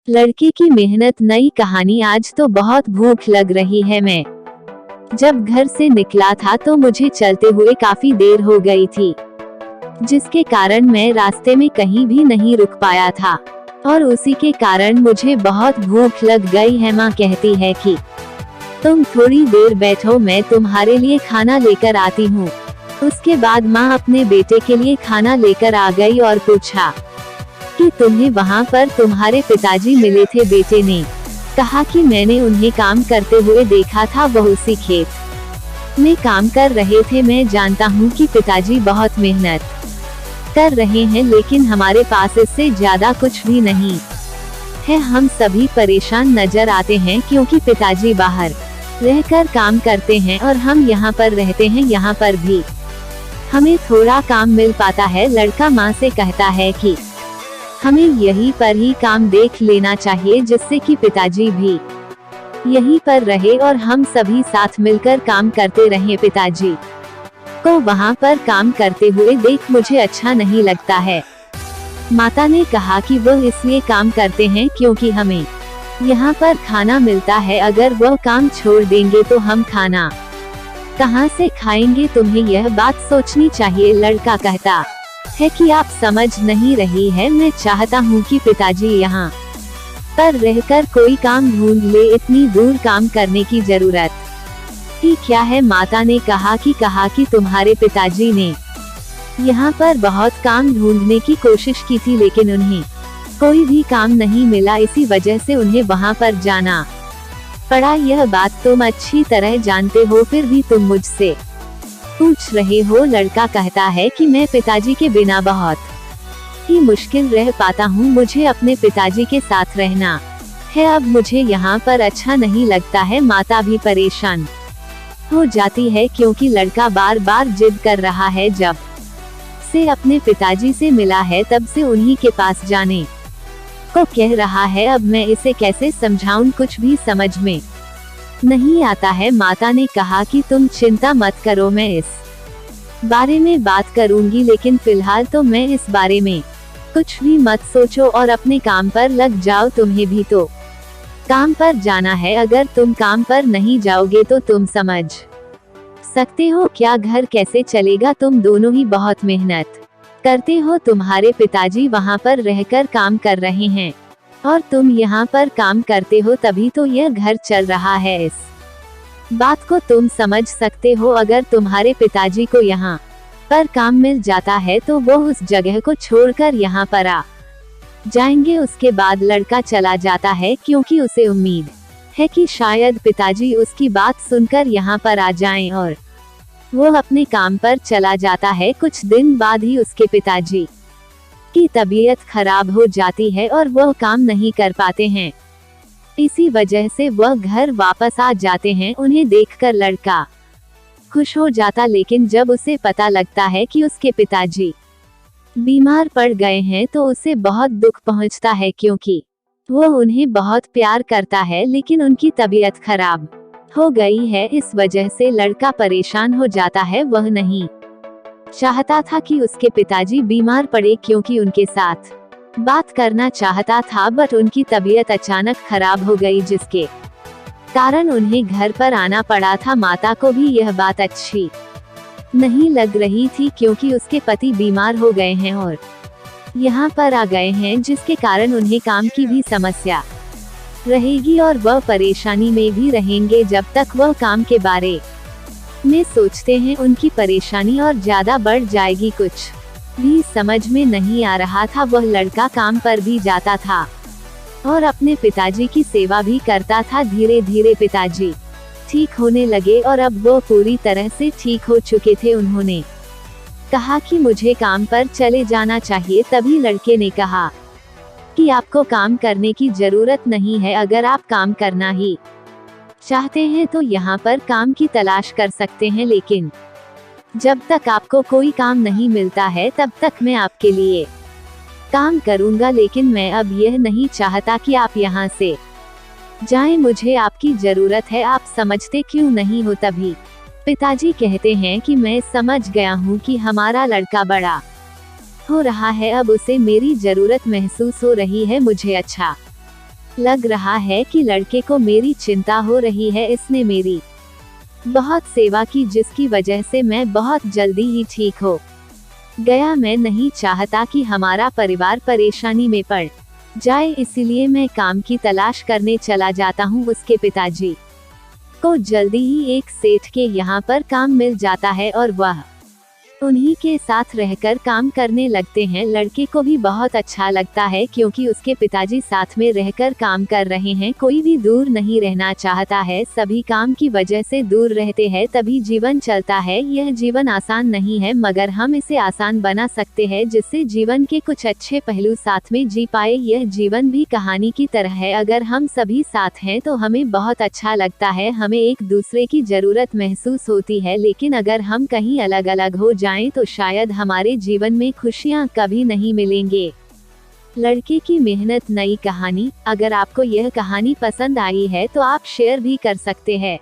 लड़के की मेहनत नई कहानी। आज तो बहुत भूख लग रही है। मैं जब घर से निकला था तो मुझे चलते हुए काफी देर हो गई थी, जिसके कारण मैं रास्ते में कहीं भी नहीं रुक पाया था और उसी के कारण मुझे बहुत भूख लग गई है। माँ कहती है कि तुम थोड़ी देर बैठो, मैं तुम्हारे लिए खाना लेकर आती हूँ। उसके बाद माँ अपने बेटे के लिए खाना लेकर आ गई और पूछा कि तुम्हें वहाँ पर तुम्हारे पिताजी मिले थे? बेटे ने कहा कि मैंने उन्हें काम करते हुए देखा था, वो उसी खेत में काम कर रहे थे। मैं जानता हूँ कि पिताजी बहुत मेहनत कर रहे हैं, लेकिन हमारे पास इससे ज्यादा कुछ भी नहीं है। हम सभी परेशान नजर आते हैं क्योंकि पिताजी बाहर रहकर काम करते हैं और हम यहाँ पर रहते हैं। यहाँ पर भी हमें थोड़ा काम मिल पाता है। लड़का माँ से कहता है कि हमें यहीं पर ही काम देख लेना चाहिए, जिससे कि पिताजी भी यहीं पर रहे और हम सभी साथ मिलकर काम करते रहें। पिताजी को वहाँ पर काम करते हुए देख मुझे अच्छा नहीं लगता है। माता ने कहा कि वो इसलिए काम करते हैं क्योंकि हमें यहाँ पर खाना मिलता है। अगर वह काम छोड़ देंगे तो हम खाना कहाँ से खाएंगे? तुम्हें यह बात सोचनी चाहिए। लड़का कहता है कि आप समझ नहीं रही है, मैं चाहता हूँ कि पिताजी यहाँ पर रहकर कोई काम ढूंढ ले, इतनी दूर काम करने की जरूरत ही क्या है? माता ने कहा कि तुम्हारे पिताजी ने यहाँ पर बहुत काम ढूंढने की कोशिश की थी, लेकिन उन्हें कोई भी काम नहीं मिला। इसी वजह से उन्हें वहाँ पर जाना पड़ा। यह बात तुम अच्छी तरह जानते हो, फिर भी तुम मुझसे पूछ रहे हो। लड़का कहता है कि मैं पिताजी के बिना बहुत ही मुश्किल रह पाता हूँ। मुझे अपने पिताजी के साथ रहना है, अब मुझे यहाँ पर अच्छा नहीं लगता है। माता भी परेशान हो जाती है क्योंकि लड़का बार बार जिद कर रहा है। जब से अपने पिताजी से मिला है तब से उन्हीं के पास जाने को कह रहा है। अब मैं इसे कैसे समझाऊं, कुछ भी समझ में नहीं आता है। माता ने कहा कि तुम चिंता मत करो, मैं इस बारे में बात करूंगी, लेकिन फिलहाल तो मैं इस बारे में कुछ भी मत सोचो और अपने काम पर लग जाओ। तुम्हें भी तो काम पर जाना है, अगर तुम काम पर नहीं जाओगे तो तुम समझ सकते हो क्या घर कैसे चलेगा? तुम दोनों ही बहुत मेहनत करते हो, तुम्हारे पिताजी वहाँ पर रहकर काम कर रहे हैं और तुम यहाँ पर काम करते हो, तभी तो यह घर चल रहा है। इस बात को तुम समझ सकते हो। अगर तुम्हारे पिताजी को यहाँ पर काम मिल जाता है तो वो उस जगह को छोड़कर यहाँ पर आ जाएंगे। उसके बाद लड़का चला जाता है क्योंकि उसे उम्मीद है कि शायद पिताजी उसकी बात सुनकर यहाँ पर आ जाएं, और वो अपने काम पर चला जाता है। कुछ दिन बाद ही उसके पिताजी की तबीयत खराब हो जाती है और वह काम नहीं कर पाते हैं। इसी वजह से वह घर वापस आ जाते हैं। उन्हें देखकर लड़का खुश हो जाता, लेकिन जब उसे पता लगता है कि उसके पिताजी बीमार पड़ गए हैं तो उसे बहुत दुख पहुंचता है, क्योंकि वो उन्हें बहुत प्यार करता है, लेकिन उनकी तबीयत खराब हो गई है। इस वजह से लड़का परेशान हो जाता है। वह नहीं चाहता था कि उसके पिताजी बीमार पड़े, क्योंकि उनके साथ बात करना चाहता था, बट उनकी तबीयत अचानक खराब हो गई, जिसके कारण उन्हें घर पर आना पड़ा था। माता को भी यह बात अच्छी नहीं लग रही थी, क्योंकि उसके पति बीमार हो गए हैं और यहाँ पर आ गए हैं, जिसके कारण उन्हें काम की भी समस्या रहेगी और वह परेशानी में भी रहेंगे। जब तक वह काम के बारे में सोचते हैं, उनकी परेशानी और ज्यादा बढ़ जाएगी। कुछ भी समझ में नहीं आ रहा था। वह लड़का काम पर भी जाता था और अपने पिताजी की सेवा भी करता था। धीरे धीरे पिताजी ठीक होने लगे और अब वो पूरी तरह से ठीक हो चुके थे। उन्होंने कहा कि मुझे काम पर चले जाना चाहिए। तभी लड़के ने कहा कि आपको काम करने की जरूरत नहीं है, अगर आप काम करना ही चाहते हैं तो यहाँ पर काम की तलाश कर सकते हैं, लेकिन जब तक आपको कोई काम नहीं मिलता है तब तक मैं आपके लिए काम करूँगा। लेकिन मैं अब यह नहीं चाहता कि आप यहाँ से जाएं, मुझे आपकी जरूरत है, आप समझते क्यों नहीं हो? तभी पिताजी कहते हैं कि मैं समझ गया हूँ कि हमारा लड़का बड़ा हो रहा है, अब उसे मेरी जरूरत महसूस हो रही है, मुझे अच्छा लग रहा है कि लड़के को मेरी चिंता हो रही है। इसने मेरी बहुत सेवा की जिसकी वजह से मैं बहुत जल्दी ही ठीक हो गया। मैं नहीं चाहता कि हमारा परिवार परेशानी में पड़ जाए, इसीलिए मैं काम की तलाश करने चला जाता हूँ। उसके पिताजी को जल्दी ही एक सेठ के यहाँ पर काम मिल जाता है और वह उन्हीं के साथ रहकर काम करने लगते हैं। लड़के को भी बहुत अच्छा लगता है क्योंकि उसके पिताजी साथ में रहकर काम कर रहे हैं। कोई भी दूर नहीं रहना चाहता है, सभी काम की वजह से दूर रहते हैं, तभी जीवन चलता है। यह जीवन आसान नहीं है मगर हम इसे आसान बना सकते हैं जिससे जीवन के कुछ अच्छे पहलू साथ में जी पाए। यह जीवन भी कहानी की तरह है, अगर हम सभी साथ हैं तो हमें बहुत अच्छा लगता है, हमें एक दूसरे की जरूरत महसूस होती है। लेकिन अगर हम कहीं अलग अलग हो जाएं तो शायद हमारे जीवन में खुशियां कभी नहीं मिलेंगे। लड़के की मेहनत नई कहानी। अगर आपको यह कहानी पसंद आई है तो आप शेयर भी कर सकते हैं।